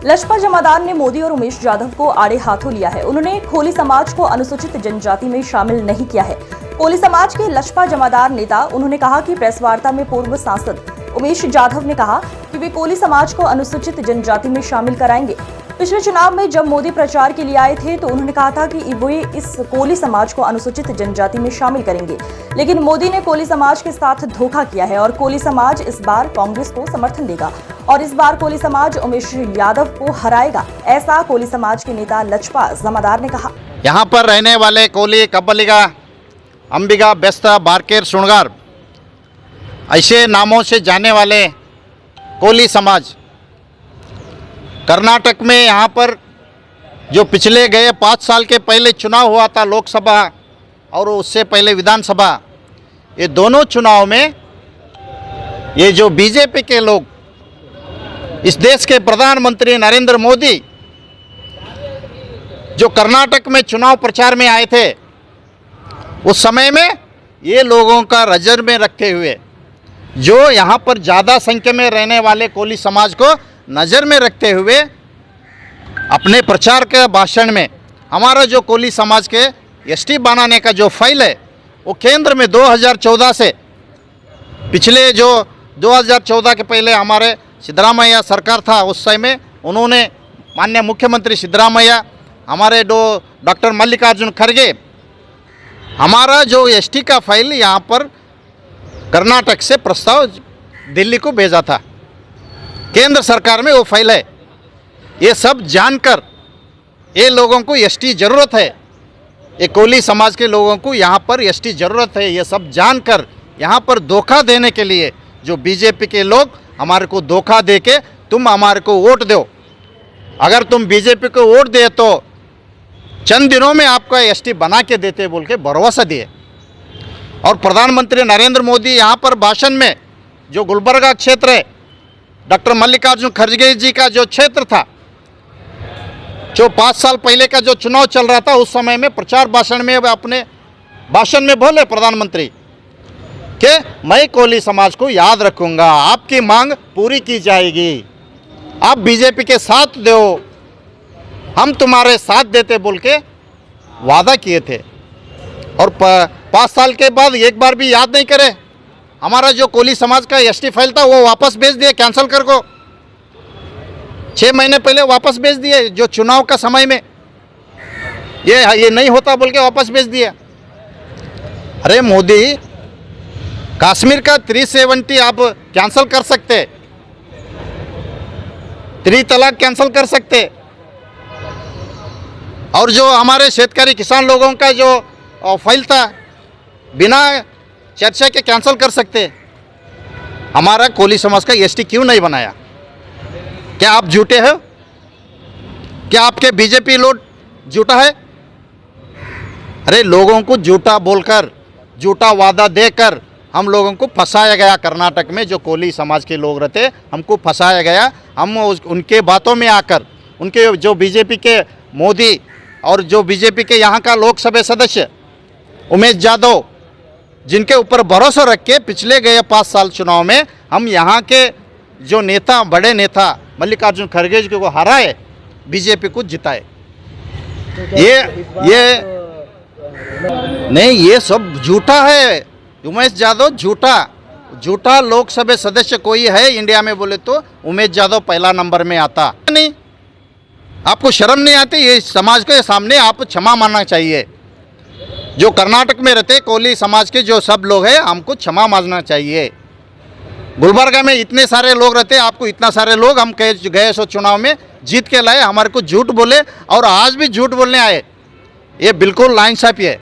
लजपा जमादार ने मोदी और उमेश यादव को आड़े हाथों लिया है। उन्होंने कोली समाज को अनुसूचित जनजाति में शामिल नहीं किया है। कोली समाज के लजपा जमादार नेता उन्होंने कहा कि प्रेस वार्ता में पूर्व सांसद उमेश यादव ने कहा कि वे कोली समाज को अनुसूचित जनजाति में शामिल कराएंगे। पिछले चुनाव में जब मोदी प्रचार के लिए आए थे तो उन्होंने कहा था कि वे इस कोली समाज को अनुसूचित जनजाति में शामिल करेंगे, लेकिन मोदी ने कोली समाज के साथ धोखा किया है और कोली समाज इस बार कांग्रेस को समर्थन देगा और इस बार कोली समाज उमेश यादव को हराएगा, ऐसा कोली समाज के नेता लजपा जमादार ने कहा। यहाँ पर रहने वाले कोली, कब्बलिगा, अंबिगा, बेस्ता, बारकेर, सुणगार ऐसे नामों से जाने वाले कोली समाज कर्नाटक में यहाँ पर जो पिछले गए 5 साल के पहले चुनाव हुआ था लोकसभा और उससे पहले विधानसभा, ये दोनों चुनाव में ये जो बीजेपी के लोग, इस देश के प्रधानमंत्री नरेंद्र मोदी जो कर्नाटक में चुनाव प्रचार में आए थे, उस समय में ये लोगों का नज़र में रखते हुए जो यहाँ पर ज़्यादा संख्या में रहने वाले कोली समाज को नज़र में रखते हुए अपने प्रचार के भाषण में हमारा जो कोली समाज के एसटी बनाने का जो फाइल है वो केंद्र में 2014 से पिछले जो 2014 के पहले हमारे सिद्धरामैया सरकार था, उस समय उन्होंने माननीय मुख्यमंत्री सिद्धरामैया, हमारे डॉक्टर मल्लिकार्जुन खड़गे, हमारा जो एसटी का फाइल यहाँ पर कर्नाटक से प्रस्ताव दिल्ली को भेजा था। केंद्र सरकार में वो फाइल है। ये सब जानकर ये लोगों को एसटी ज़रूरत है, ये कोली समाज के लोगों को यहाँ पर एसटी ज़रूरत है, ये सब जानकर यहाँ पर धोखा देने के लिए जो बीजेपी के लोग हमारे को धोखा दे के तुम हमारे को वोट दो, अगर तुम बीजेपी को वोट दे तो चंद दिनों में आपका एसटी बना के देते बोल के भरोसा दिए। और प्रधानमंत्री नरेंद्र मोदी यहाँ पर भाषण में जो गुलबर्गा क्षेत्र है, डॉक्टर मल्लिकार्जुन खड़गे जी का जो क्षेत्र था, जो 5 साल पहले का जो चुनाव चल रहा था, उस समय में प्रचार भाषण में अपने भाषण में बोले प्रधानमंत्री कि मैं कोली समाज को याद रखूंगा, आपकी मांग पूरी की जाएगी, आप बीजेपी के साथ दो, हम तुम्हारे साथ देते बोल के वादा किए थे। और 5 साल के बाद एक बार भी याद नहीं करे। हमारा जो कोली समाज का एसटी फाइल था वो वापस भेज दिए, कैंसिल कर को 6 महीने पहले वापस भेज दिए, जो चुनाव का समय में ये नहीं होता बोल के वापस भेज दिया। अरे मोदी, कश्मीर का 370 आप कैंसिल कर सकते, 3 तलाक कैंसिल कर सकते, और जो हमारे शेतकारी किसान लोगों का जो फाइल था बिना चर्चा के कैंसिल कर सकते। हमारा कोली समाज का एसटी क्यों नहीं बनाया? क्या आप झूठे हो? क्या आपके बीजेपी लोग झूठा है? अरे लोगों को झूठा बोलकर, झूठा वादा देकर हम लोगों को फंसाया गया। कर्नाटक में जो कोली समाज के लोग रहते, हमको फंसाया गया। हम उनके बातों में आकर, उनके जो बीजेपी के मोदी और जो बीजेपी के यहाँ का लोकसभा सदस्य उमेश यादव, जिनके ऊपर भरोसा रख के पिछले गए 5 साल चुनाव में हम यहाँ के जो नेता, बड़े नेता मल्लिकार्जुन खड़गे जी को हराए, बीजेपी को जिताए। ये नहीं, ये सब झूठा है। उमेश यादव झूठा लोकसभा सदस्य कोई है इंडिया में बोले तो उमेश यादव पहला नंबर में आता नहीं। आपको शर्म नहीं आती? ये समाज के सामने आप क्षमा मानना चाहिए। जो कर्नाटक में रहते कोली समाज के जो सब लोग हैं, हमको क्षमा मांगना चाहिए। गुलबर्गा में इतने सारे लोग रहते, आपको इतना सारे लोग हम गए सो चुनाव में जीत के लाए, हमारे को झूठ बोले और आज भी झूठ बोलने आए, ये बिल्कुल नाइंसाफी है।